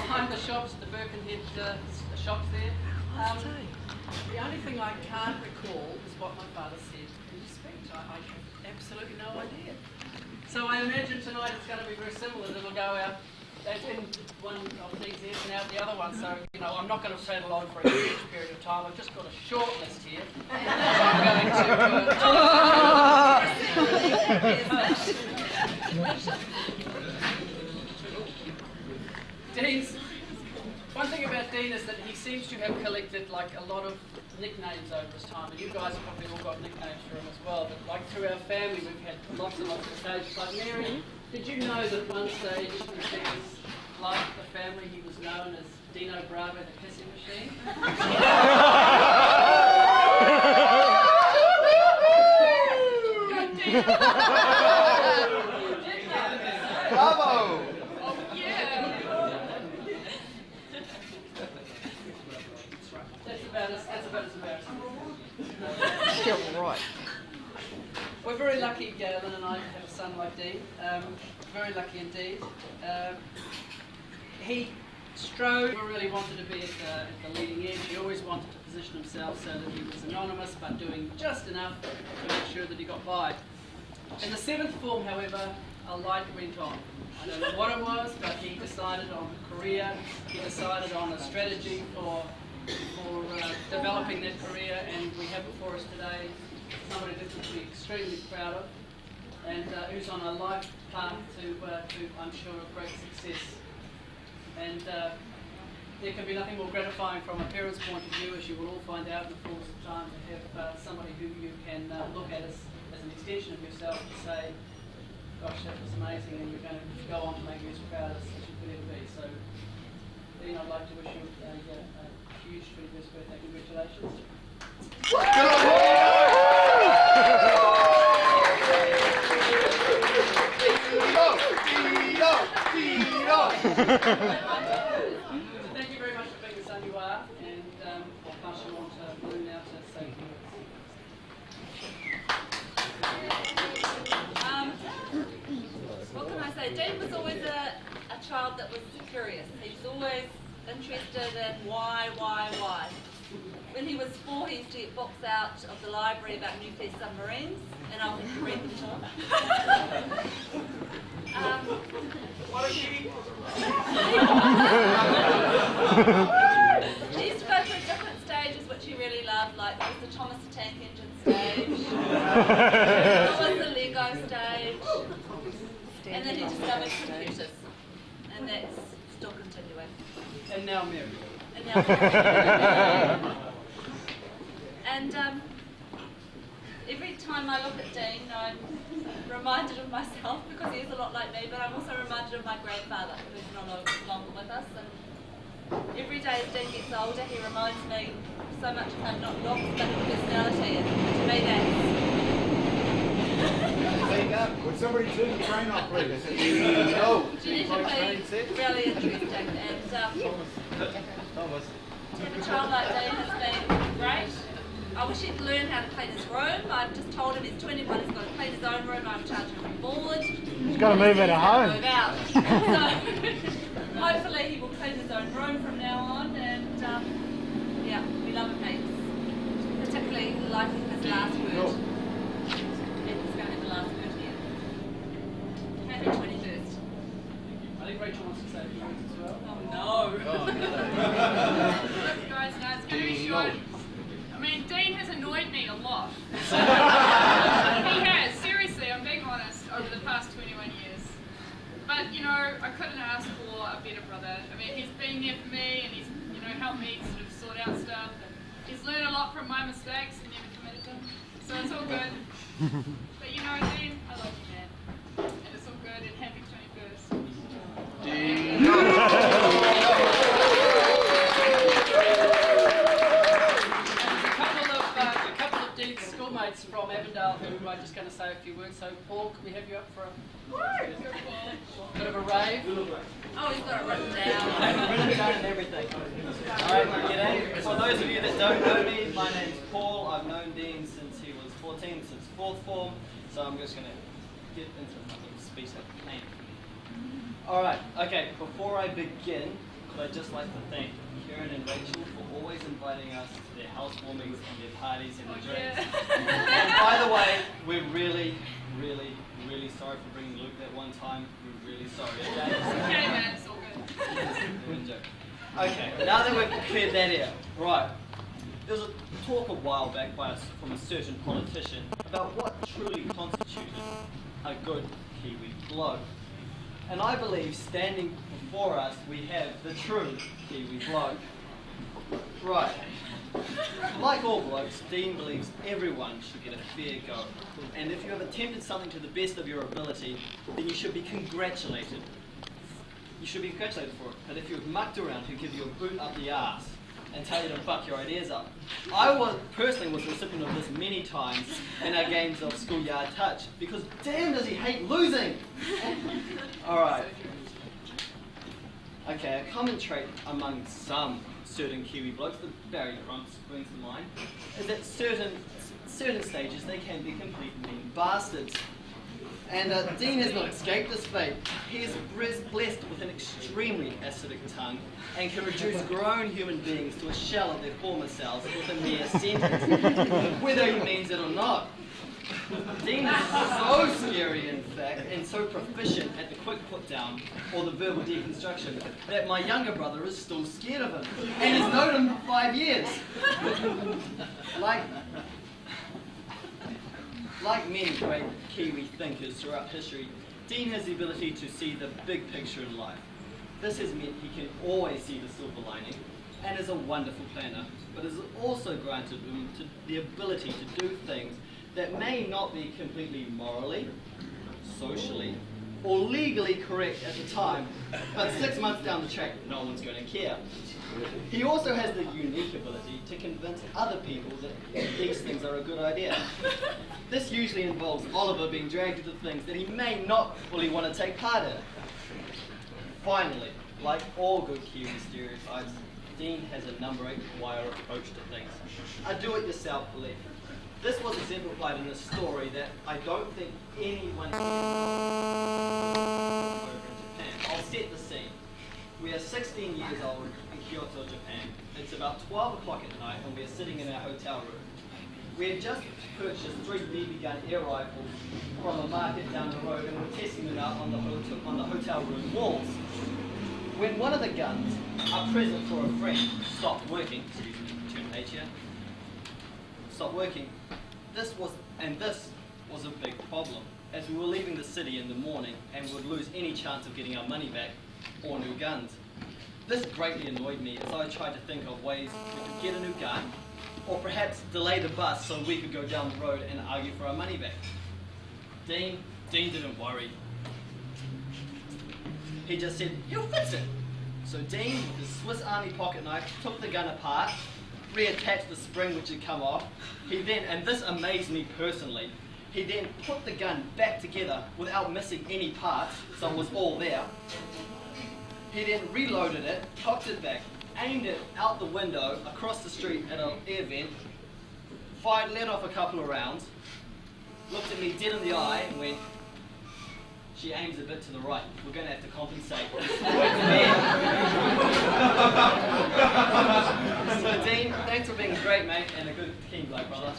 behind the shops, the Birkenhead shops there. The only thing I can't recall is what my father said in his speech. I have absolutely no idea. So I imagine tonight it's going to be very similar. It'll go out in one of these ears and out the other one. So, you know, I'm not going to rattle on for a huge period of time. I've just got a short list here. I'm going to... Dean's... One thing about Dean is that he seems to have collected like a lot of nicknames over his time, and you guys have probably all got nicknames for him as well, but like through our family we've had lots and lots of occasions. Like Mary, did you know that at one stage in Dean's life, the family, he was known as Dino Bravo the Kissing Machine? Good Dean! Bravo! That's about as embarrassing. Yeah, right. We're very lucky, Galen and I, to have a son like Dean. Very lucky indeed. He strove, really wanted to be at the leading edge. He always wanted to position himself so that he was anonymous, but doing just enough to make sure that he got by. In the 7th form, however, a light went on. I don't know what it was, but he decided on a career. He decided on a strategy for developing that career, and we have before us today somebody that we'll be extremely proud of, and who's on a life path to I'm sure, a great success. And there can be nothing more gratifying from a parent's point of view, as you will all find out in the fullness of time, to have somebody who you can look at as an extension of yourself to say, gosh, that was amazing, and you're going to go on to make you as proud as you could ever be. So, Dean, I'd like to wish you a huge 21st birthday. Congratulations. Thank you very much for being the son you are, and I'll pass you on to Lou now to say a few words. What can I say? Dean was always a child that was curious. He was always interested in why. When he was 4, he used to get books out of the library about nuclear submarines, and I would read them to him. He used to go through different stages which he really loved, like there was the Thomas the Tank Engine stage, there was the Lego stage, and then he discovered computers, and that's still continuing. And now Mary. And now and every time I look at Dean, I'm reminded of myself, because he is a lot like me, but I'm also reminded of my grandfather, who's no longer with us. And every day as Dean gets older, he reminds me so much of him, not looks, but his personality. And to me, that's Would somebody turn the train off, please? genetically really interesting. And to have a child like Dean has been great. I wish he'd learn how to clean his room. I've just told him he's 21, he's got to clean his own room. I'm charging him board. He's got to move out of home. Move out. So hopefully he will clean his own room from now on, and yeah, we love him heaps. Particularly liking his last word. And he's going to have the last word here. Happy 21st. I think Rachel wants to say a few words as well. Oh no. Guys, no, it's going to be short. I mean, Dean has annoyed me a lot. He has, seriously, I'm being honest, over the past 21 years. But, you know, I couldn't ask for a better brother. I mean, he's been there for me, and he's, you know, helped me sort of sort out stuff. And he's learned a lot from my mistakes and never committed them. So it's all good. But, you know, Dean, I love you, man. And it's all good, and happy 21st. Schoolmates from Avondale who are just going to say a few words. So, Paul, can we have you up for a bit of a rave? Oh, he's got it written down. Written down and everything. Alright, g'day. For those of you that don't know me, my name's Paul. I've known Dean since he was 14, since 4th form. So I'm just going to get into my speech at name. Alright, okay, before I begin, but I'd just like to thank Kieran and Rachel for always inviting us to their housewarmings and their parties and their drinks. And by the way, we're really, really, really sorry for bringing Luke that one time. We're really sorry. Okay, Okay, man, it's all good. Good joke. Okay, now that we've cleared that air, right. There was a talk a while back from a certain politician about what truly constituted a good Kiwi bloke. And I believe standing before us we have the true Kiwi bloke. Right. Like all blokes, Dean believes everyone should get a fair go. And if you have attempted something to the best of your ability, then you should be congratulated. You should be congratulated for it. But if you've mucked around, he'll give you a boot up the arse and tell you to buck your ideas up. I personally was the recipient of this many times in our games of schoolyard touch, because damn does he hate losing! Alright. Okay, a common trait among some certain Kiwi blokes that Barry Crump brings to mind is that certain stages they can be complete mean bastards. And Dean has not escaped this fate. He is blessed with an extremely acidic tongue and can reduce grown human beings to a shell of their former selves with a mere sentence, whether he means it or not. Dean is so scary, in fact, and so proficient at the quick put down or the verbal deconstruction that my younger brother is still scared of him and has known him for 5 years. Like many great Kiwi thinkers throughout history, Dean has the ability to see the big picture in life. This has meant he can always see the silver lining and is a wonderful planner, but has also granted him the ability to do things that may not be completely morally, socially, or legally correct at the time, but 6 months down the track, no one's going to care. He also has the unique ability to convince other people that these things are a good idea. This usually involves Oliver being dragged into things that he may not fully want to take part in. Finally, like all good Kiwi stereotypes, Dean has a number 8 wire approach to things. A do-it-yourself belief. This was exemplified in a story that I don't think anyone over in Japan. I'll set the scene. We are 16 years old in Kyoto, Japan. It's about 12 o'clock at night and we are sitting in our hotel room. We had just purchased 3 BB gun air rifles from a market down the road and we're testing them out on the hotel room walls. When one of the guns, a present for a friend, stopped working, excuse me, turn page here, stopped working, this was a big problem, as we were leaving the city in the morning and would lose any chance of getting our money back or new guns. This greatly annoyed me as I tried to think of ways we could get a new gun, or perhaps delay the bus so we could go down the road and argue for our money back. Dean didn't worry. He just said, he'll fix it. So Dean, with his Swiss Army pocket knife, took the gun apart, reattached the spring which had come off. He then, and this amazed me personally, he then put the gun back together without missing any parts, so it was all there. He then reloaded it, cocked it back, aimed it out the window across the street at an air vent, let off a couple of rounds, looked at me dead in the eye and went, she aims a bit to the right. We're going to have to compensate. So Dean, thanks for being a great mate and a good team bloke, brother.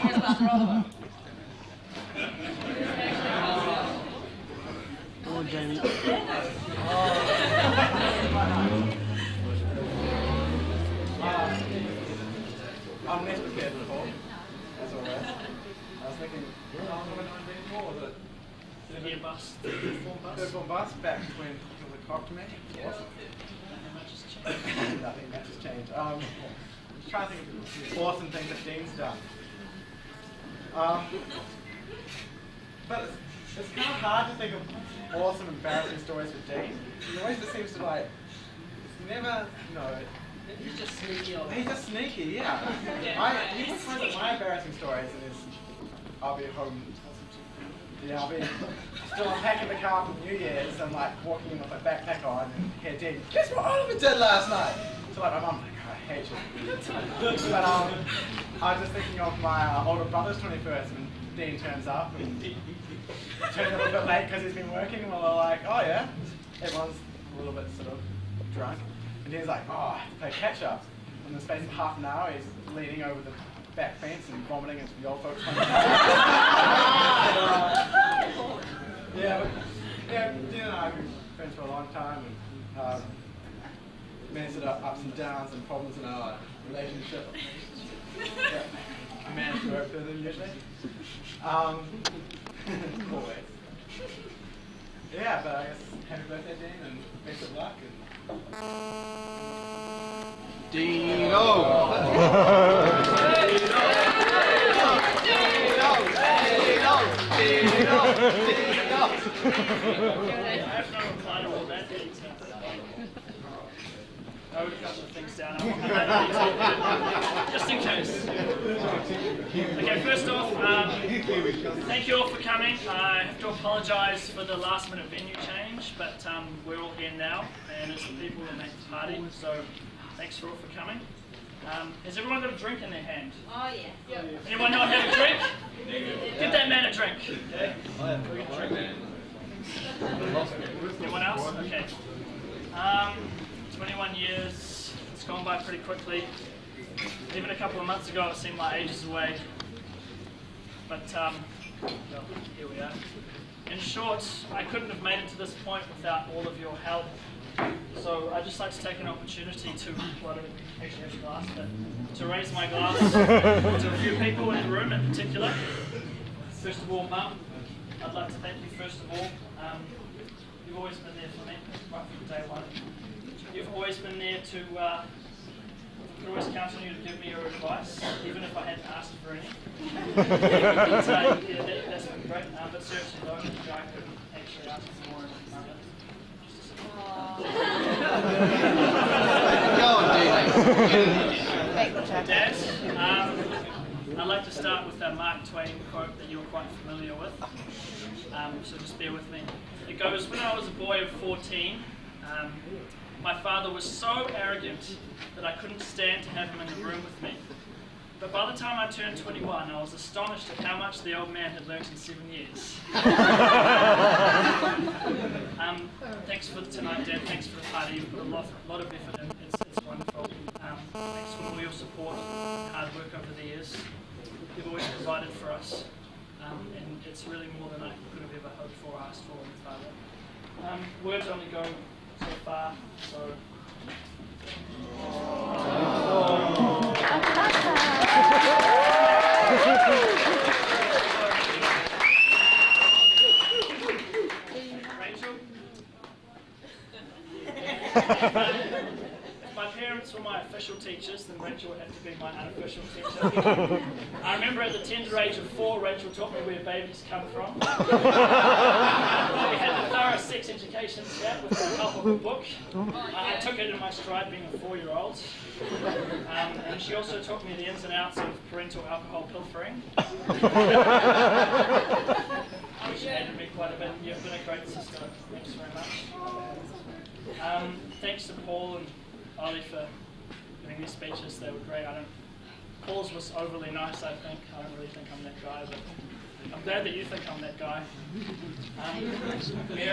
Where's Master Oliver? Come on, Jamie. I'm less prepared for Paul. That's alright. I was thinking, how am I doing more? Was it? Did it be a bus? Third form bus back when it was a cock to me. Awesome. Nothing much has changed. I'm just trying to think of awesome things that Dean's done. But it's kind of hard to think of awesome, embarrassing stories with Dean. He always just seems to like, it's never, He's just sneaky. he's just sneaky, yeah. He puts my embarrassing stories in his, I'll be home. Yeah, I'll be still unpacking the car for New Year's and like walking in with my backpack on and hear Dean, guess what Oliver did last night? So like my mum's like, I hate you. But I was just thinking of my older brother's 21st when Dean turns up and turns a little bit late because he's been working, and we're like, oh yeah, everyone's a little bit sort of drunk, and Dean's like, oh, I have to play catch up. In the space of half an hour, he's leaning over the back fence and vomiting into the old folks' home. Yeah, but yeah, Dean and I have been friends for a long time, and many sort of ups and downs and problems in our relationship. Yeah, we manage to work through them usually. Always. Yeah, but I guess happy birthday, Dean, and best of luck. I wrote a couple of things down. Just in case. Okay, first off, thank you all for coming. I have to apologise for the last minute venue change, but we're all here now, and it's the people that make the party, so thanks for all for coming. Has everyone got a drink in their hand? Oh yeah. Anyone not have a drink? Give that man a drink. Okay. Anyone else? Okay. 21 years, it's gone by pretty quickly. Even a couple of months ago it seemed like ages away. But well, here we are. In short, I couldn't have made it to this point without all of your help. So I'd just like to take an opportunity to, well, I don't actually have a glass, but to raise my glass to a few people in the room in particular. First of all, Mum, I'd like to thank you first of all. You've always been there for me, right from day one. You've always been there to, I could always count on you to give me your advice, even if I hadn't asked for any. But, yeah, that's been great, but seriously though, I couldn't actually ask for more at the moment. Dad, I'd like to start with a Mark Twain quote that you're quite familiar with, so just bear with me. It goes, when I was a boy of 14, my father was so arrogant that I couldn't stand to have him in the room with me. But by the time I turned 21, I was astonished at how much the old man had learnt in 7 years. Thanks for tonight, Dad. Thanks for the party. You've put a lot of effort in. It's wonderful. Thanks for all your support and hard work over the years. You've always provided for us. And it's really more than I could have ever hoped for or asked for with Father. Words only go so far, so... Rachel? If my parents were my official teachers, then Rachel would have to be my unofficial teacher. I remember at the tender age of 4, Rachel taught me where babies come from. We had a thorough sex education chat with the help of a book. I took it in my stride being a 4-year-old. And she also taught me the ins and outs of parental alcohol pilfering. Which aided me quite a bit. You've been a great sister. Thanks very much. Thanks to Paul and Ollie for giving these speeches. They were great. Paul's was overly nice, I think. I don't really think I'm that guy, but I'm glad that you think I'm that guy. Mary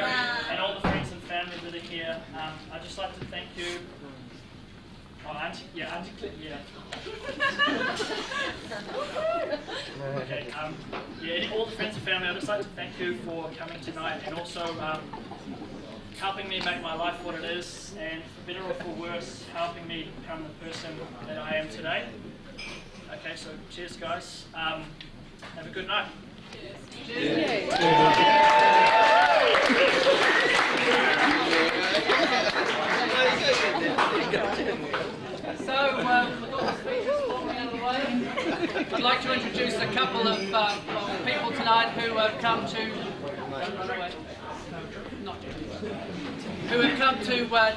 and all the friends and family that are here. I'd just like to thank you. Oh, Auntie Clip, yeah. Okay, yeah, all the friends and family, I'd just like to thank you for coming tonight and also helping me make my life what it is, and for better or for worse, helping me become the person that I am today. Okay, so cheers guys. Have a good night. Cheers. So, with all the speeches falling out of the way, I'd like to introduce a couple of people tonight who have come to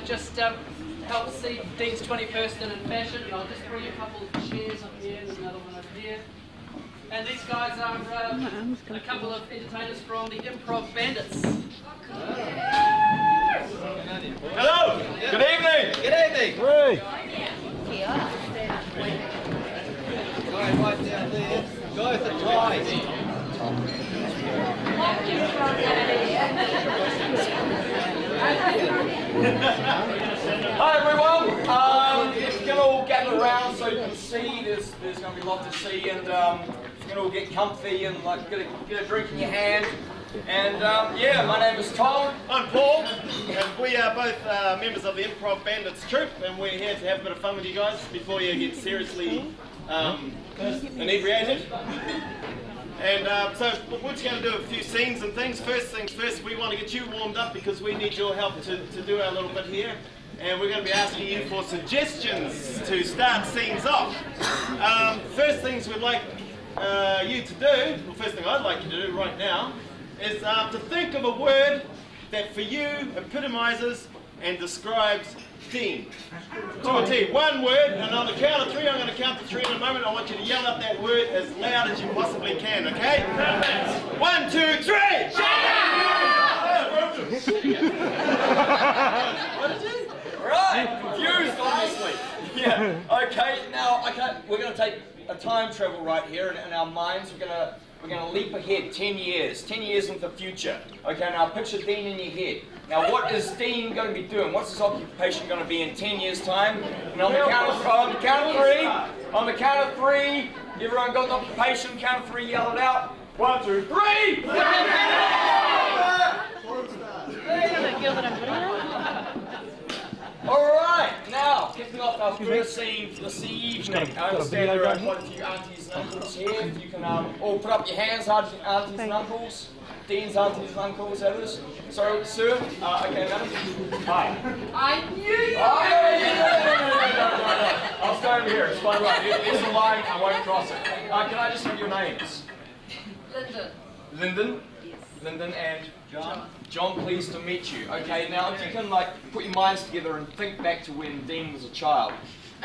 just help see Dean's 21st in fashion. And I'll just bring a couple of chairs up here. There's another one over here. And these guys are a couple of entertainers from the Improv Bandits. Hello! Good evening! Good evening! Hey! right down there. Go with the ties. Hi everyone. If you can all gather around so you can see, there's going to be a lot to see, and if you can all get comfy and like get a drink in your hand. And yeah, my name is Tom. I'm Paul, and we are both members of the Improv Bandits troupe, and we're here to have a bit of fun with you guys before you get seriously inebriated. And so we're just going to do a few scenes and things. First things first, we want to get you warmed up because we need your help to do our little bit here. And we're going to be asking you for suggestions to start scenes off. First things we'd like you to do, well, first thing I'd like you to do right now, is to think of a word that for you epitomises and describes Dean. To a T. One word, and on the count of 3, I'm going to count to 3 in a moment. I want you to yell out that word as loud as you possibly can, okay? Perfect. 1, 2, 3! Right, confused obviously. Yeah, okay, now we're going to take a time travel right here in our minds. We're going to leap ahead 10 years into the future. Okay, now picture Dean in your head. Now what is Dean going to be doing? What's his occupation going to be in 10 years' time? And on the count of 3, everyone got an occupation, count of 3, yell it out. 1, 2, 3! Alright, now, kicking off our first scene for this evening. I understand there are quite a few aunties and uncles here. If you can all put up your hands, aunties and uncles. Dean's aunties and uncles, that is. Sorry, sir. Okay, madam. Hi. I knew you. No. I'll stay over here. It's fine, right. There's a line. I won't cross it. Can I just have your names? Lyndon. Lyndon? Yes. Lyndon and John? John, pleased to meet you. Okay, now if you can like put your minds together and think back to when Dean was a child.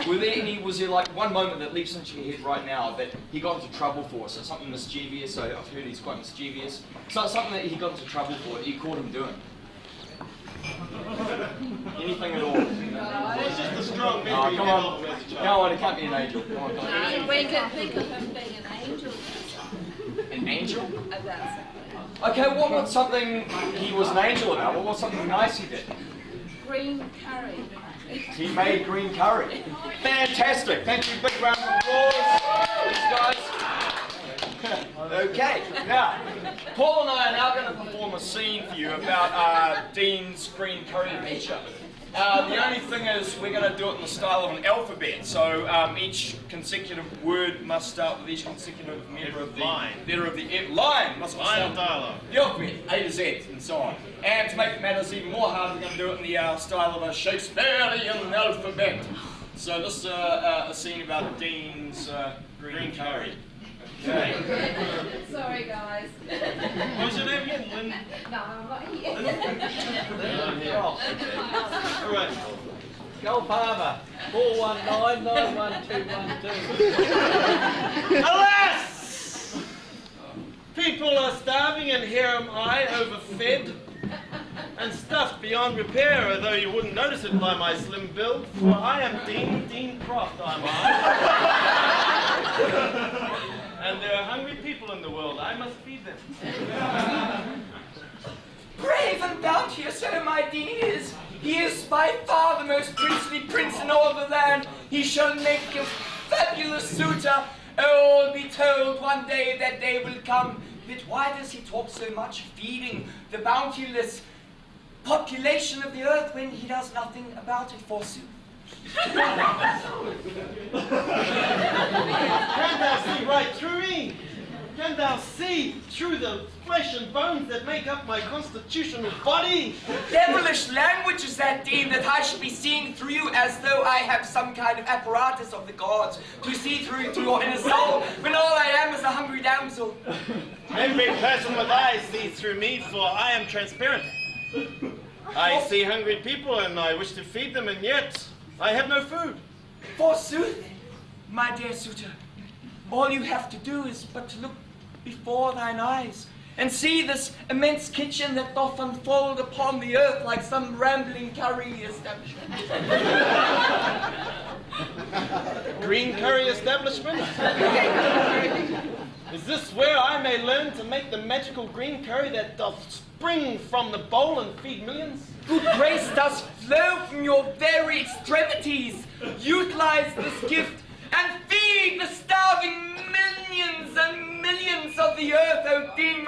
Was there like one moment that leaps into your head right now that he got into trouble for? So something mischievous, so I've heard he's quite mischievous. So something that he got into trouble for that you caught him doing? Anything at all? It's just a strong memory. Come on. Come on, it can't be an angel. Come on, come on. We can think of him being an angel. An angel? That's Okay, what was something he was an angel about? What was something nice he did? green curry. He made green curry. Fantastic. Thank you. Big round of applause. These guys. Okay. Now, Paul and I are now going to perform a scene for you about Dean's green curry adventure. The only thing is we're going to do it in the style of an alphabet. So each consecutive word must start with each consecutive letter of the line. Must Line of dialogue. The alphabet, A to Z, and so on. And to make matters even more hard, we're going to do it in the style of a Shakespearean alphabet. So this is a scene about Dean's green curry. Okay. Sorry, guys. What's your name again? Lynn? No, I'm not here. All right. Go Palmer. 419911212. Alas! People are starving, and here am I, overfed and stuffed beyond repair, although you wouldn't notice it by my slim build, for I am Dean Croft, am I. And there are hungry people in the world. I must feed them. Brave and bounteous, so my Dean is. He is by far the most princely prince in all the land. He shall make a fabulous suitor. Oh, be told one day that day will come. But why does he talk so much feeding the bounteous population of the earth when he does nothing about it, forsooth? Can't thou see right through me? Can thou see through the flesh and bones that make up my constitutional body? Devilish language is that, Dean, that I should be seeing through you as though I have some kind of apparatus of the gods to see through your inner soul, when all I am is a hungry damsel. Every person with eyes sees through me, for I am transparent. I see hungry people and I wish to feed them, and yet I have no food. Forsooth, my dear suitor, all you have to do is but to look before thine eyes and see this immense kitchen that doth unfold upon the earth like some rambling curry establishment. Green curry establishment? this where I may learn to make the magical green curry that doth spring from the bowl and feed millions? Good grace does flow from your very extremities. Utilize this gift and feed the starving millions and millions of the earth, O Dean.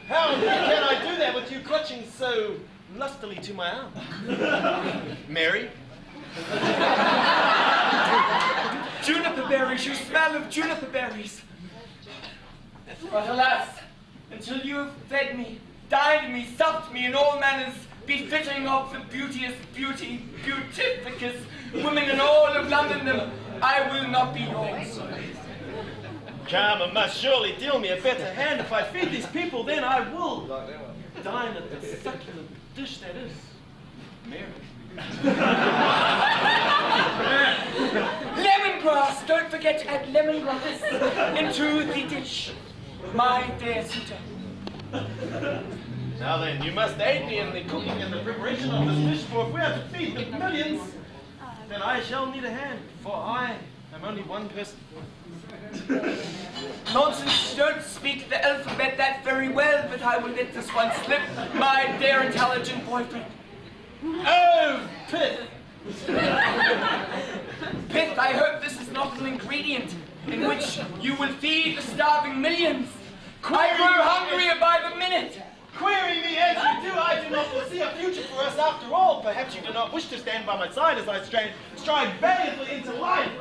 How can I do that with you clutching so lustily to my arm? Mary? Juniper berries, you smell of juniper berries. But alas, until you have fed me, dined me, supped me in all manners befitting of the beauteous beauty, beautificus women in all of London, I will not be yours. Karma must surely deal me a better hand. If I feed these people, then I will dine at the succulent dish that is Mary. Lemongrass! Don't forget to add lemongrass into the dish, my dear suitor. Now then, you must aid me in the cooking and the preparation of this dish, for if we are to feed the millions, then I shall need a hand, for I am only one person. Nonsense, you don't speak the alphabet that very well, but I will let this one slip, my dear intelligent boyfriend. Oh, Pith! Pith, I hope this is not an ingredient in which you will feed the starving millions. I grow hungrier by the minute. Query me as you do, I do not foresee a future for us after all. Perhaps you do not wish to stand by my side as I stride valiantly into life.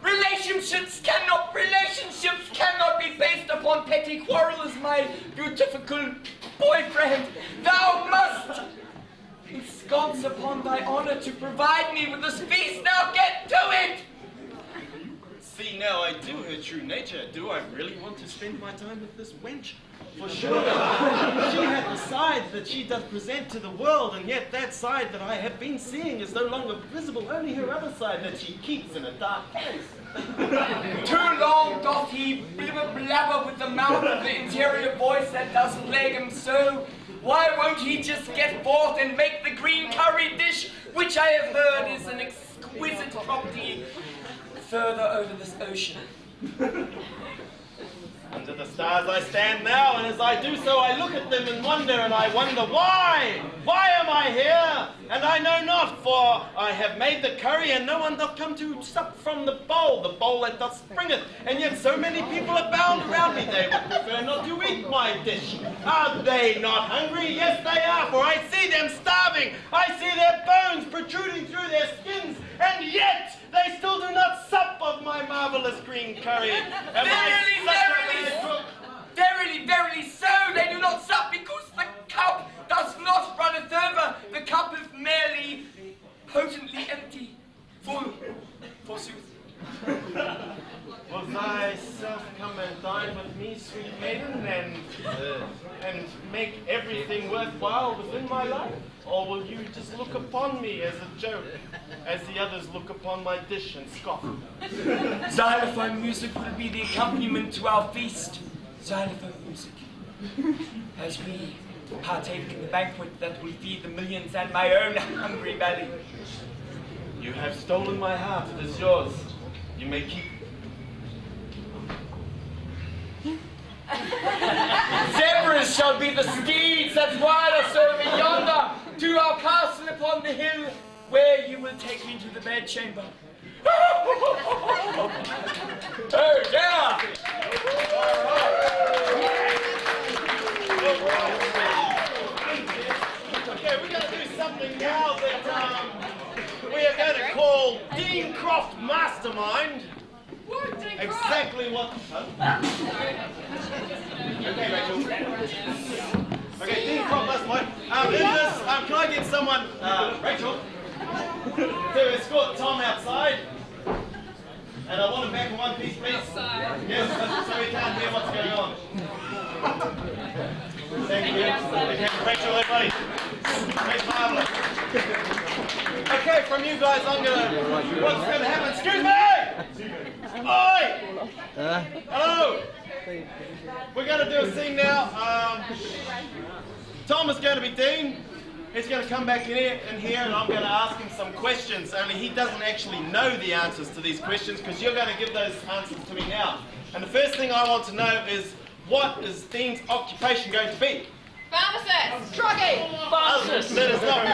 Relationships cannot be based upon petty quarrels, my beautiful boyfriend. Thou must ensconce upon thy honor to provide me with this feast. Now get to it! See, now I do her true nature. Do I really want to spend my time with this wench? For sure, she hath the side that she doth present to the world, and yet that side that I have been seeing is no longer visible, only her other side that she keeps in a dark place. Too long doth he blabber with the mouth of the interior voice that does plague him so. Why won't he just get forth and make the green curry dish, which I have heard is an exquisite property, further over this ocean? Under the stars I stand now, and as I do so I look at them and I wonder why? Why am I here? And I know not, for I have made the curry, and no one doth come to sup from the bowl that doth springeth, and yet so many people abound around me. They would prefer not to eat my dish. Are they not hungry? Yes, they are, for I see them starving. I see their bones protruding through their skins, and yet they still do not sup of my marvelous green curry. Verily, verily so, they do not sup because the cup does not runneth over. The cup is merely potently empty. Full, forsooth. Will thyself come and dine with me, sweet maiden, and make everything worthwhile within my life? Or will you just look upon me as a joke, as the others look upon my dish and scoff? Xylophone music will be the accompaniment to our feast. Xylophone music. As we partake in the banquet that will feed the millions and my own hungry belly. You have stolen my heart, it is yours. You may keep. Zebras shall be the steeds that ride us over yonder to our castle upon the hill, where you will take me to the bedchamber. Oh yeah! Okay, we're going to do something now that we are going to call Dean Croft Mastermind. What, Dean Croft? Exactly what. Okay, Rachel. Okay, Dean Croft Mastermind. In this, can I get someone, Rachel, to escort Tom outside? And I want him back in one piece, please. Outside. Yes, so we can't hear what's going on. Thank you. Okay, Rachel, everybody. Great, marvelous. Okay, from you guys, what's going to happen? Excuse me! Oi! Hello! We're going to do a scene now. Tom is going to be Dean. he's going to come back in here and I'm going to ask him some questions, only he doesn't actually know the answers to these questions because you're going to give those answers to me now. And the first thing I want to know is, what is Dean's occupation going to be? Pharmacist! Druggie! Pharmacist! That is not.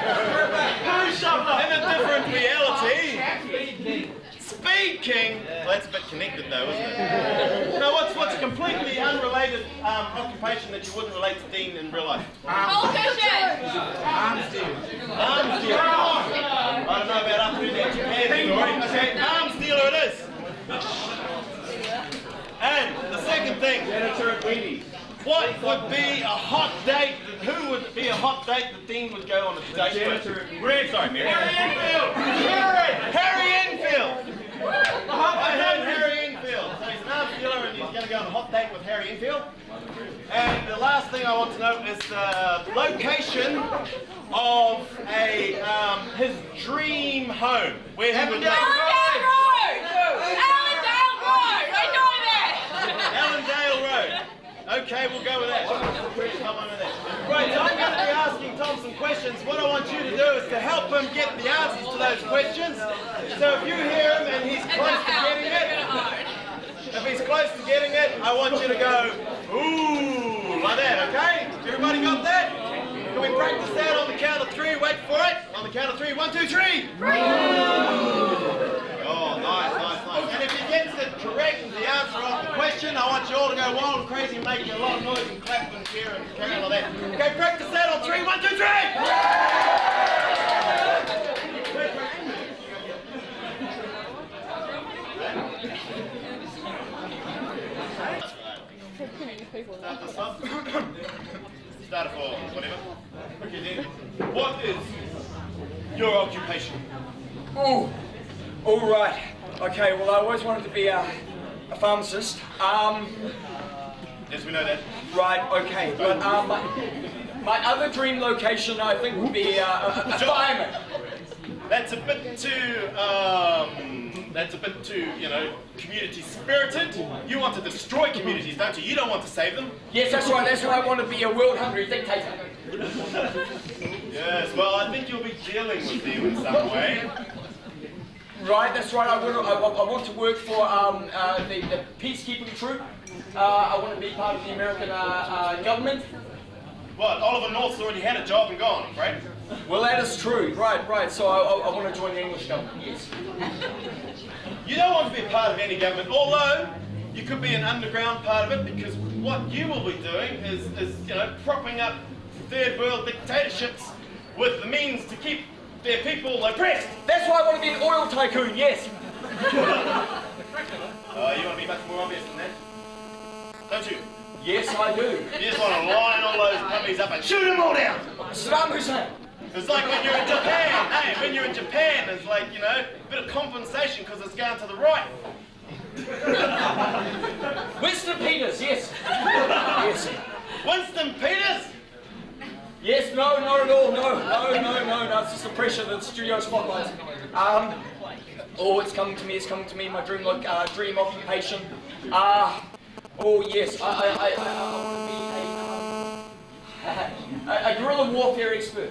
In a different reality. Speed King! Well, that's a bit connected though, isn't it? Now, what's a completely unrelated occupation that you wouldn't relate to Dean in real life? Politician! Arms deal. Arms dealer. I don't know about up to that Japan story. Okay, arms dealer it is. And the second thing, what would be a hot date? Who would be a hot date that Dean would go on a date with? Sorry, Mary. Harry Enfield. I heard Harry Enfield. So he's an arms dealer and he's going to go on a hot date with Harry Enfield. And the last thing I want to know is the location of his dream home, where he would live. Allendale Road. Okay, we'll go with that. Right, so I'm going to be asking Tom some questions. What I want you to do is to help him get the answers to those questions. So if you hear him and he's close to getting it, I want you to go, ooh, like that, okay? Everybody got that? Can we practice that on the count of 3? Wait for it. On the count of 3. 1, 2, 3. Oh, nice. And if he gets it correct, the answer of the question, I want you all to go wild and crazy and make a lot of noise and clap and cheer and carry on like that. Okay, practice that on 3. 1, 2, 3. Start this up. Start it for whatever. Okay, then. What is your occupation? Oh, all right. Okay, well, I always wanted to be a pharmacist. Yes, we know that. Right, okay. But my other dream location, I think, would be a fireman. That's a bit too, community spirited. You want to destroy communities, don't you? You don't want to save them. Yes, that's right. That's why I want to be a world-hungry dictator. Yes, well, I think you'll be dealing with them in some way. Right, that's right. I want to work for the peacekeeping troop. I want to be part of the American government. What, Oliver North's already had a job and gone, right? Well, that is true. Right. So I want to join the English government, yes. You don't want to be a part of any government, although you could be an underground part of it, because what you will be doing is propping up third world dictatorships with the means to keep their people oppressed. That's why I want to be an oil tycoon, yes. You want to be much more obvious than that, don't you? Yes, I do. You just want to line all those puppies up and shoot them all down. Saddam Hussein. It's like when you're in Japan. Hey, when you're in Japan, it's like, a bit of compensation because it's going to the right. Winston Peters, yes. Yes. Winston Peters? Yes, no, not at all, no, it's just the pressure that the studio spotlights. Oh, it's coming to me, my dream occupation. Oh yes, I want to be a guerrilla warfare expert.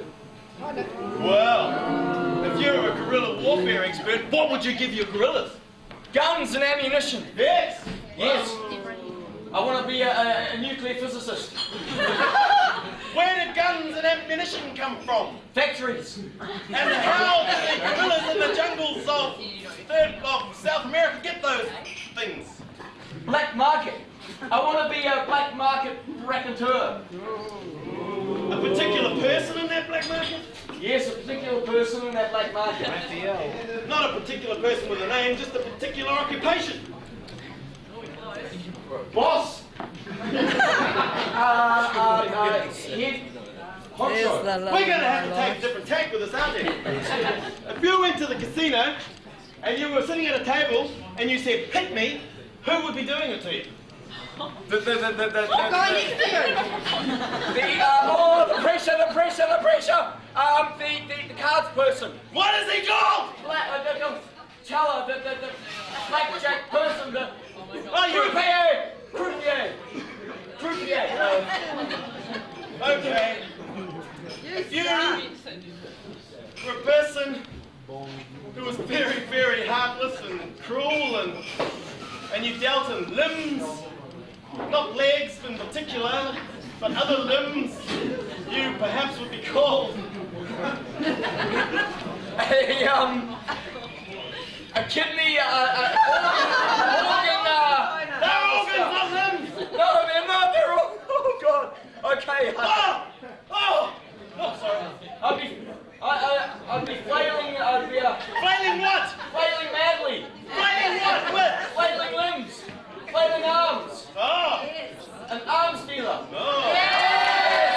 Well, if you're a guerrilla warfare expert, what would you give your guerrillas? Guns and ammunition. Yes. Yes. I want to be a nuclear physicist. Where did guns and ammunition come from? Factories. And how did the guerrillas in the jungles of South America get those things? Black market. I want to be a black market raconteur. A particular person in that black market? Yes, a particular person in that black market. Not a particular person with a name, just a particular occupation. Boss. Head honcho. We're going to have to take a different tack with this, aren't we? If you went to the casino and you were sitting at a table and you said, "Hit me," who would be doing it to you? The pressure. The cards person. What is he called? Teller, the blackjack person, the croupier. Okay. If you limbs, not legs in particular, but other limbs, you perhaps would be called a kidney, organ, they're organs, not limbs! no, they're not, they're all, oh God, okay. Sorry. I'd be flailing, Flailing what? flailing madly, Flailing what? With? flailing limbs, flailing arms, Oh. an arms dealer. Oh.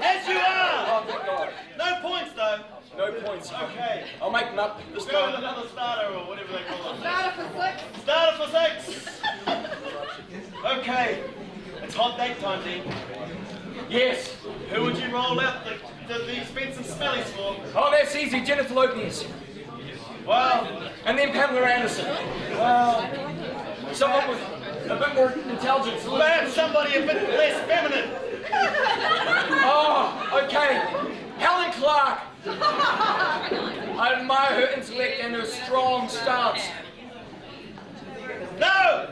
As you are! Oh, thank God. No points though. No points. Okay. I'll make them up this Go with time. another starter or whatever they call it. Starter for 6. Starter for 6. Okay. It's hot date time, Dean. Yes. Who would you roll out the expensive smellies for? Oh, that's easy. Jennifer Lopez. Well, And then Pamela Anderson. Well, someone with a bit more intelligence. perhaps somebody a bit less feminine. Oh, okay. Helen Clark. I admire her intellect and her strong stance. No!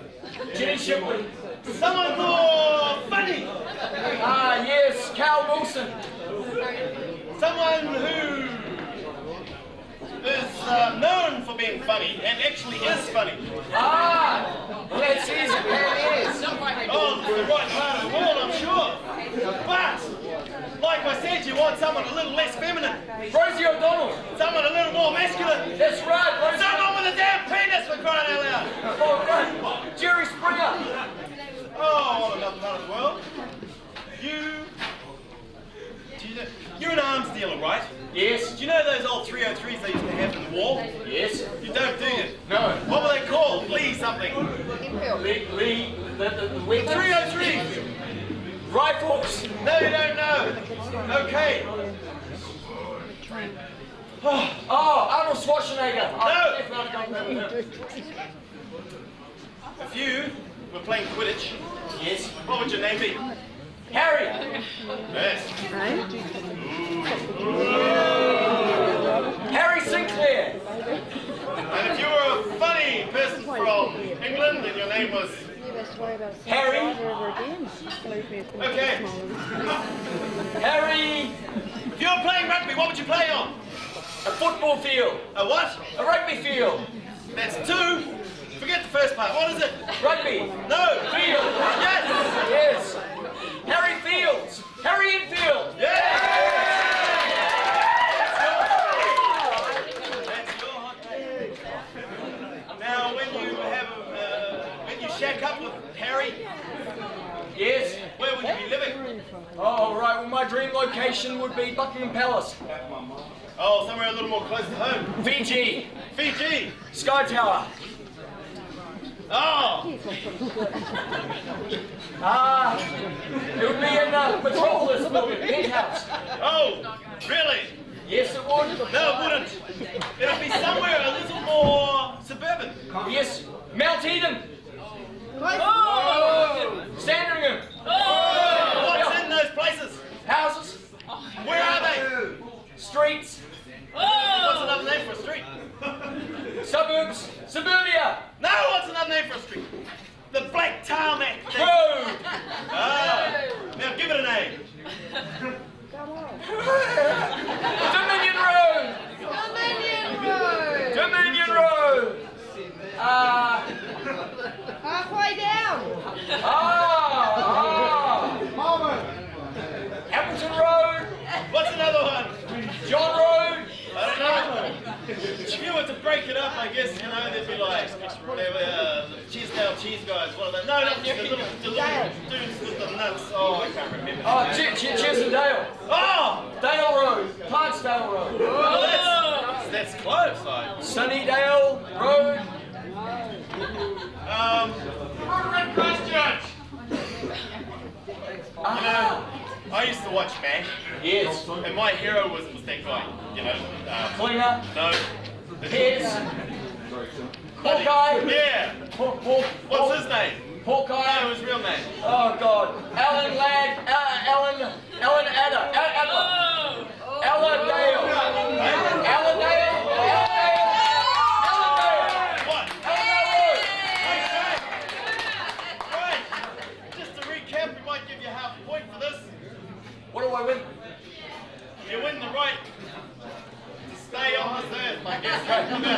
Jenny Shipley. Someone more funny. Ah, yes, Carl Wilson. Someone who is known for being funny and actually is funny. Ah, well, that's easy. That is. Oh, the right part of the world, I'm sure. But, like I said, you want someone a little less feminine. Rosie O'Donnell. Someone a little more masculine. That's right, Rosie. Someone with a damn penis, for crying out loud. Oh, right. Jerry Springer. Oh, what another part of the world. You're an arms dealer, right? Yes. Do you know those old 303s they used to have in the wall? Yes. You don't, do you? No. What were they called? Lee something. Lee, the weapons. 303s! Rifles. No, you don't know. Okay. Oh, Arnold Schwarzenegger. No. No. If you were playing Quidditch, Yes. what would your name be? Harry. Yes. Harry Sinclair. And if you were a funny person from England and your name was... Harry. Okay. Harry. If you were playing rugby, what would you play on? A football field. A what? A rugby field. That's 2. Forget the first part. What is it? Rugby. No. Field. Yes. Yes. Harry Fields. Harry Enfield. That's your hot take. Now, when you shack up with Harry, Yes. where would you be living? Oh, right. Well, my dream location would be Buckingham Palace. Oh, somewhere a little more close to home. Fiji. Fiji. Sky Tower. Oh, It would be in Metropolis building, penthouse. oh, really? Yes, it would. No, it wouldn't. It would be somewhere a little more suburban. Yes, Mount Eden. Oh! Sandringham. What's in those places? Houses. Where are they? Streets. What's another name for a street? Suburbs. Suburbia. No, what's another name for a street? The black tarmac thing. Road. Ah, now give it a name. Dominion Road. Dominion Road. Halfway down. Hamilton Road. What's another one? John Road. I don't know. If you were to break it up, I guess, you know, there'd be like, whatever, the Cheesedale cheese guys, what are they? No, not the little dudes with the nuts. Oh, I can't remember. Oh, Cheers and Dale. Oh! Dale Road. Clarksdale Road. Oh, that's close. Sunnydale Road. Christchurch! You know, I used to watch Mank, Yes. and my hero was that guy, you know. Klinger. No. Piers. Hawkeye. Yeah. What's his name? Hawkeye. No, his real name. Oh God. Alan Ladd. Alan Adder. Alan Dale. Alan Dale.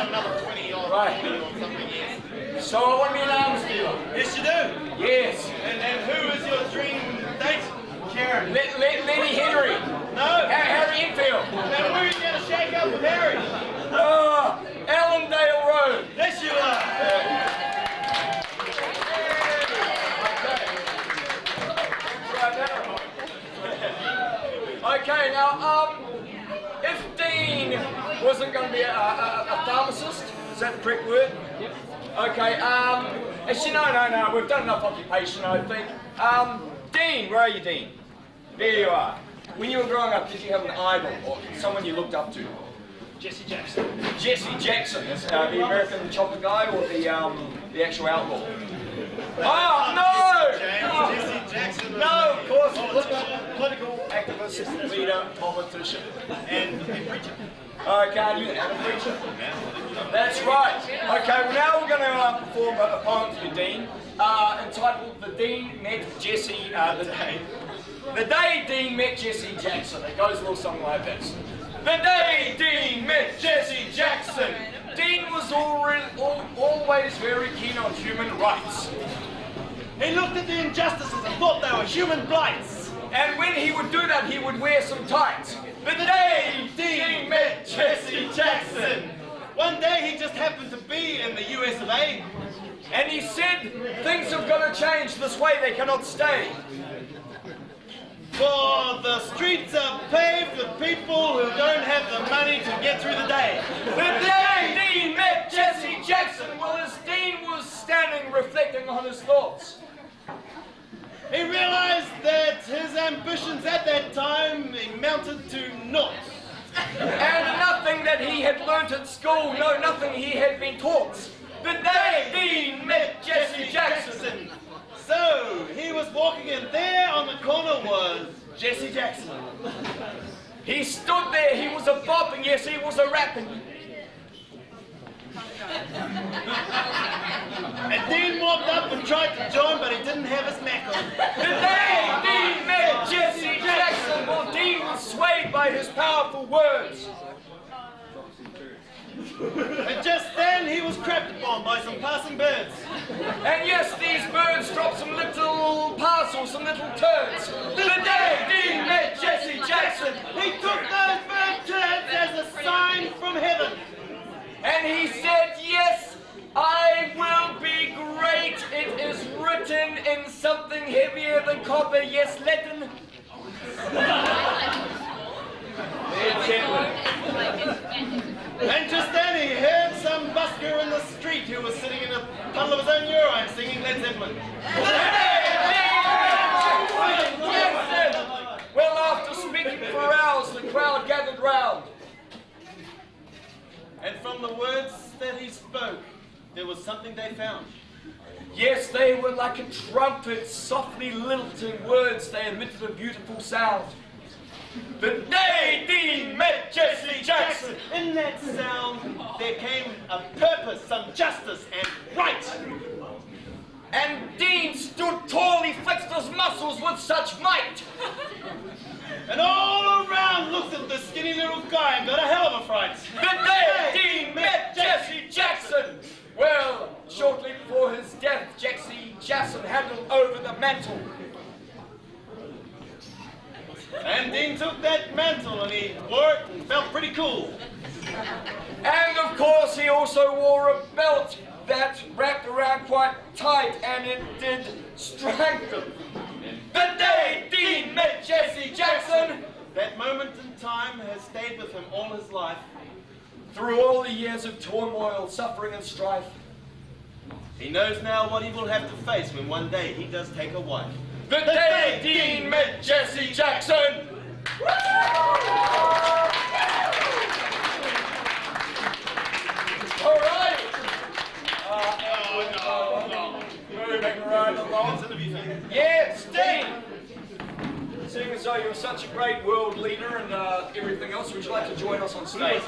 have another 20 or 20 or something years. So I want to be an arms dealer. Yes, you do. Yes. And who is your dream date? Sharon. Lenny Henry. No. Harry Enfield. Now where are you going to shake up with Harry? Allendale Road. Yes, you are. Okay, now, if Dean wasn't going to be a pharmacist, is that the correct word? Yep. Okay, actually, no, we've done enough occupation, I think. Dean, where are you, Dean? There you are. When you were growing up, did you have an idol or someone you looked up to? Jesse Jackson. Jesse Jackson, is the American chopper guy or the actual outlaw? Oh, no! Jesse Jackson. No, of course, political activist, leader, politician, And preacher. Okay, you and a preacher. That's right. Okay, well now we're going to perform a poem for you, Dean, entitled "The Dean Met Jesse the Day Dean Met Jesse Jackson." It goes a little something like this: The day Dean met Jesse Jackson, Dean was always very keen on human rights. He looked at the injustices and thought they were human blights. And when he would do that, he would wear some tights. The day Dean met Jesse Jackson. One day he just happened to be in the US of A. And he said, things have got to change, this way they cannot stay. For the streets are paved with people who don't have the money to get through the day. The day Dean met Jesse Jackson, well, as Dean was standing reflecting on his thoughts, He realized that his ambitions at that time amounted to naught. and nothing that he had learnt at school, no, nothing he had been taught. The day Dean met Jesse Jackson. So he was walking, and there on the corner was Jesse Jackson. He stood there, he was a bopping, yes, he was a rapping. And Dean walked up and tried to join, but he didn't have his Mac on. The day Dean met Jesse Jackson, well, Dean was swayed by his powerful words. And just then he was crapped upon by some passing birds. And yes, these birds dropped some little parcels, some little turds. The day Dean met Jesse Jackson, He took those bird turds as a sign from heaven. and he said, yes, I will be great. It is written in something heavier than copper, yes, Latin. And just then he heard some busker in the street who was sitting in a puddle of his own urine singing Led Zeppelin. Well, after speaking for hours, the crowd gathered round. And from the words that he spoke, there was something they found. Yes, they were like a trumpet, softly lilting words. They emitted a beautiful sound. The day Dean met Jesse Jackson. In that sound, there came a purpose, some justice and right. And Dean stood tall, he flexed his muscles with such might. And all around looked at the skinny little guy and got a hell of a fright. The day Dean met Jesse Jackson. Well, shortly before his death, Jesse Jackson handed over the mantle. And Dean took that mantle and he wore it and felt pretty cool. And of course, he also wore a belt that wrapped around quite tight, and it did strengthen. The day Dean met Jesse Jackson. That moment in time has stayed with him all his life. Through all the years of turmoil, suffering, and strife. He knows now what he will have to face when one day he does take a wife. The day Dean met Jesse Jackson. All right. Moving right along. Yes, Dean. Seeing as though you're such a great world leader and everything else, would you like to join us on stage?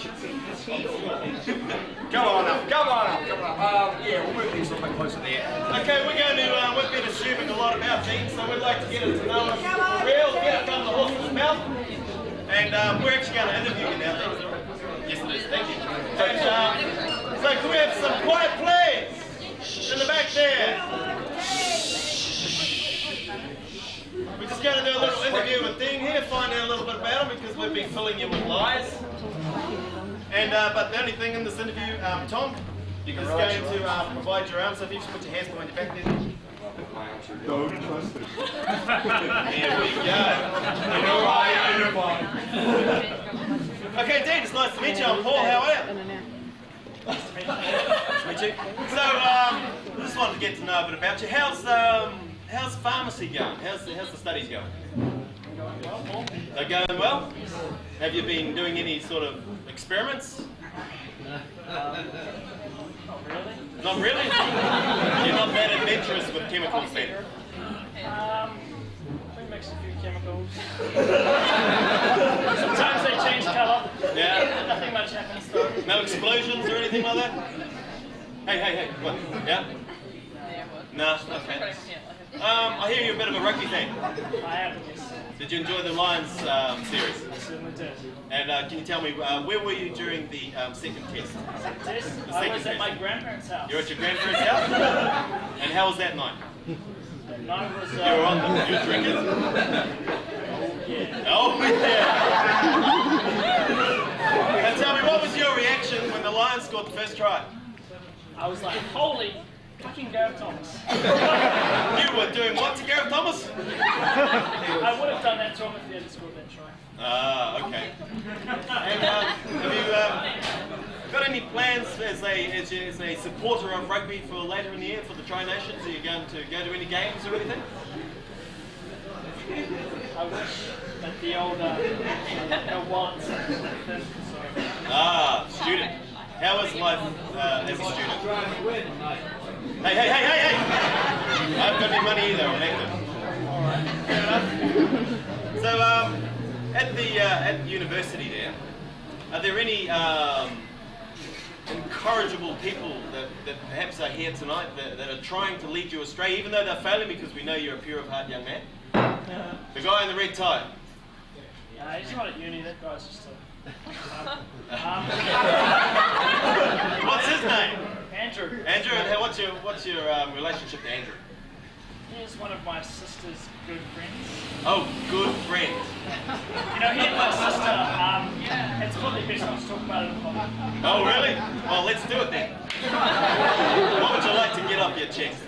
Come on up. Yeah, we'll move these a little bit closer there. Okay, we're going to, we've been assuming a lot about Dean, so we'd like to get to know him for real, get it from the horse's mouth. And we're actually going to interview him now, Dean. Yes, it is. Thank you. And we've been filling you with lies. And but the only thing in this interview, Tom, is going to provide your arm. So if you just put your hands behind your back there. Don't trust it. There we go. Okay, Dean, it's nice to meet you. I'm Paul. How are you? Nice to meet you. So, I just wanted to get to know a bit about you. How's pharmacy going? How's the studies going? They're going well? Have you been doing any sort of experiments? Not really? You're not that adventurous with chemicals then? We mix a few chemicals. Sometimes they change colour. Yeah? Nothing much happens though. No explosions or anything like that? Hey, what? Yeah? No? Okay. I hear you're a bit of a rugby fan. I am, yes. Did you enjoy the Lions series? Certainly did. And can you tell me, where were you during the second test? Test? The I second was at test. my grandparents' house. You were at your grandparents' house? And how was that night? That night was... You were on them. You were drinking? Oh, yeah. And tell me, what was your reaction when the Lions scored the first try? I was like, holy fucking Gareth Thomas. You were doing what to Gareth Thomas? I would have done that to him if he hadn't scored that try. Ah, okay. And have you got any plans as a supporter of rugby for later in the year for the Tri-Nations? Are you going to go to any games or anything? I wish that the old wallets. Ah, student. How was life as a student? Hey! I haven't got any money either, I'm active. So, at the university there, are there any incorrigible people that perhaps are here tonight that are trying to lead you astray, even though they're failing because we know you're a pure of heart young man? The guy in the red tie. He's not at uni, that guy's just a... What's his name? Andrew. Andrew, and what's your relationship to Andrew? He's one of my sister's good friends. Oh, good friend. You know, he and my sister, it's probably best not to talk about it in public. Oh, really? Well, let's do it then. What would you like to get off your chest?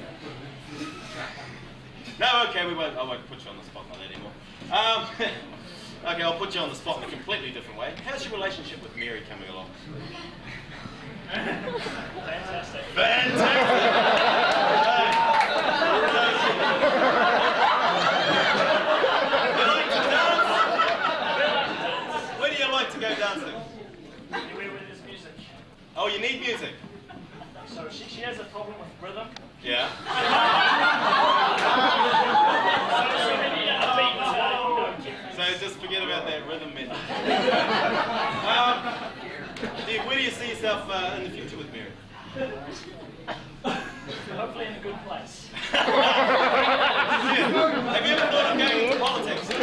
No, okay, I won't put you on the spot like that anymore. Okay, I'll put you on the spot in a completely different way. How's your relationship with Mary coming along? Fantastic. You like to dance? Where do you like to go dancing? Anywhere where there's music. Oh, you need music? So she has a problem with rhythm. Yeah. So we need a beat So just forget about that rhythm method. Where do you see yourself in the future with Mary? Hopefully in a good place. Have you ever thought of going into politics? Have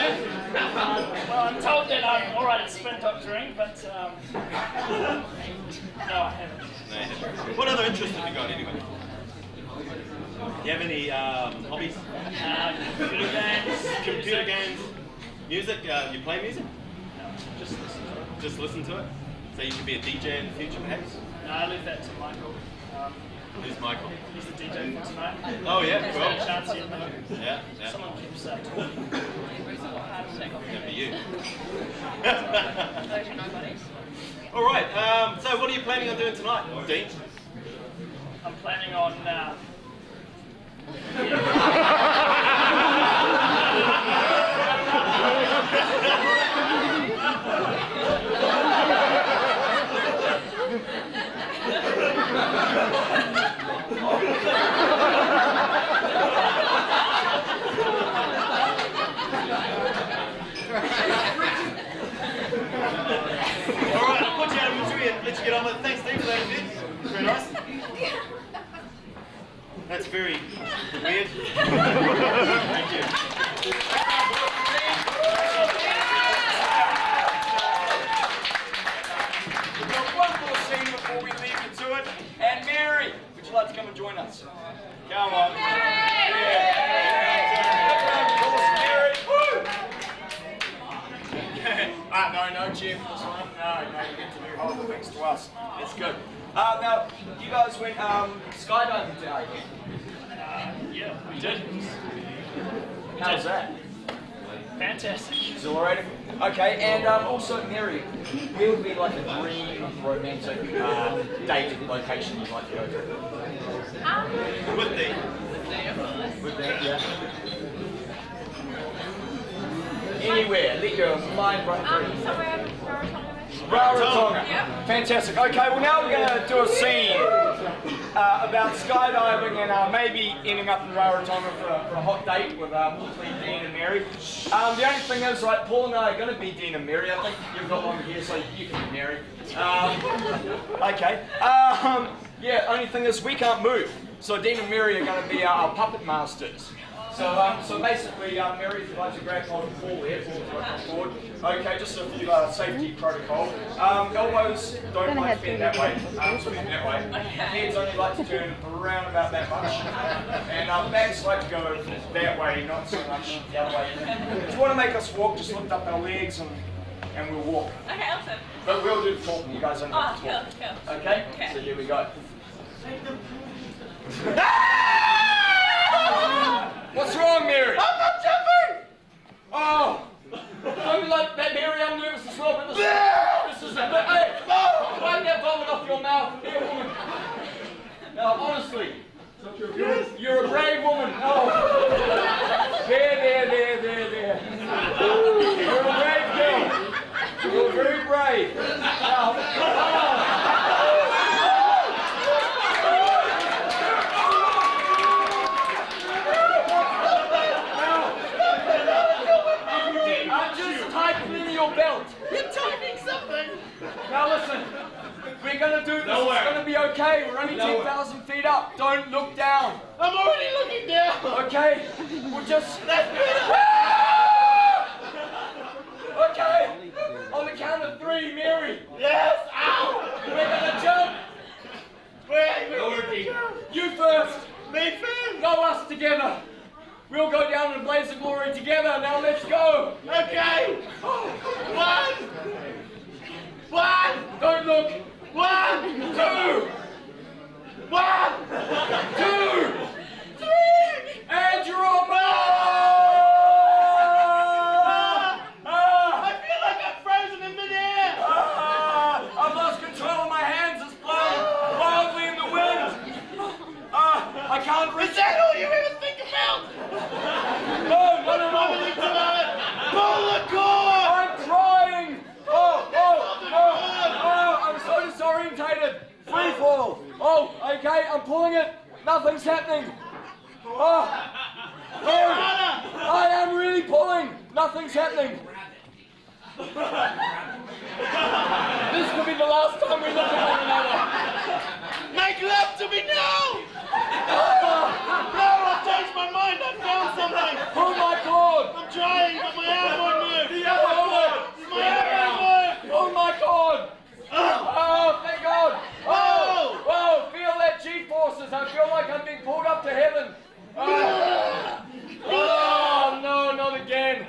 you? Well, I'm told that I'm alright at spin doctoring, but no, I haven't. No, you haven't. What other interests have you got anyway? Do you have any hobbies? Computer games. Computer games. Music? You play music? No, just listen to it. Just listen to it? So you could be a DJ in the future perhaps? No, I leave that to Michael. Who's Michael? He's the DJ for tonight. Oh yeah, He's well. got a chance here. Yeah. Someone keeps talking. That'd be you. All right. So what are you planning on doing tonight, Dean? I'm planning on. Alright, I'll put you out of the tree and let you get on with it. Thanks, Steve, for that event. Very nice. That's very weird. Thank you. We've got one more scene before we leave you to it. And Mary, would you like to come and join us? Come on. Yeah. Of course, Mary. Woo! No cheer for this one. No, you get to do horrible things to us. It's good. Now, you guys went skydiving today. Yeah, we did. How's that? Fantastic. Exhilarating. Okay, and also Mary, where would be like a dream romantic date location you'd like to go to? With Dean. With Dean, yeah. Anywhere, let your mind run free. Somewhere in Rarotonga. Yep. Fantastic. Okay, well now we're going to do a scene about skydiving and maybe ending up in Rarotonga for a hot date with hopefully Dean and Mary. The only thing is, right, Paul and I are going to be Dean and Mary. I think you've got longer here, so you can be Mary. Okay. Yeah, only thing is we can't move. So Dean and Mary are going to be our puppet masters. So basically, Mary, if you'd like to grab hold of Paul here, Paul's right on board. Okay, just a few safety protocol. Elbows don't like to bend that way, arms bend that way. Heads only like to turn around about that much. And backs like to go that way, not so much the other way. If you want to make us walk, just lift up our legs and we'll walk. Okay, awesome. But we'll do the talking, you guys don't have to talk. Cool. Okay? Okay. So here we go. What's wrong, Mary? I'm not jumping! Oh! Don't be like that, Mary. I'm nervous as well, but this is a bit... Hey! Wipe that vomit off your mouth. Here, woman. Now, honestly, you're a brave woman. Oh. There. You're a brave girl. You're very brave. Now, belt. You're tightening something. Now listen, we're going to do this. Nowhere. It's going to be okay. We're only 10,000 feet up. Don't look down. I'm already looking down. Okay, we'll just... Okay, on the count of 3, Mary. Yes. Ow. We're going to jump. Where? You first. Me first. Go us together. We'll go down in a blaze of glory together. Now let's go. Okay. 1. Don't look. 1, 2. 1, 2, 3. And you're on. I feel like I'm frozen in midair. I've lost control of my hands. It's blowing wildly in the wind. I can't reach. Is that all you ever think about? No. Pull the cord! I'm trying! Oh, I'm so disorientated. Free fall. Oh, okay, I'm pulling it. Nothing's happening. Oh, I am really pulling. Nothing's happening. This could be the last time we look at one another. Make love to me now! No, I've changed my mind. I found something. Pull my cord. I'm trying, but my arm won't move. The other one. My arm won't move. Pull my cord. Oh, thank God. Oh, feel that G-forces. I feel like I'm being pulled up to heaven. Oh, no, not again.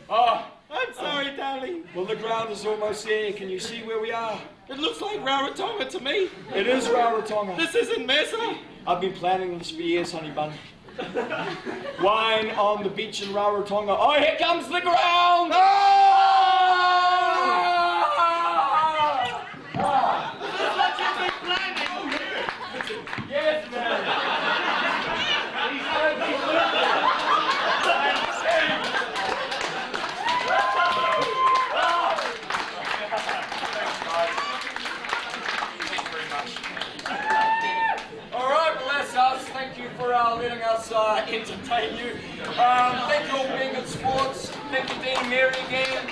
Oh. I'm sorry, darling. Well, the ground is almost there. Can you see where we are? It looks like Rarotonga to me. It is Rarotonga. This isn't Mesa. I've been planning this for years, honey bun. Wine on the beach in Rarotonga. Oh, here comes the ground! This is what you've been planning. Yes, man. Thank you for letting us entertain you. Thank you all for being good sports. Thank you, Dean and Mary again.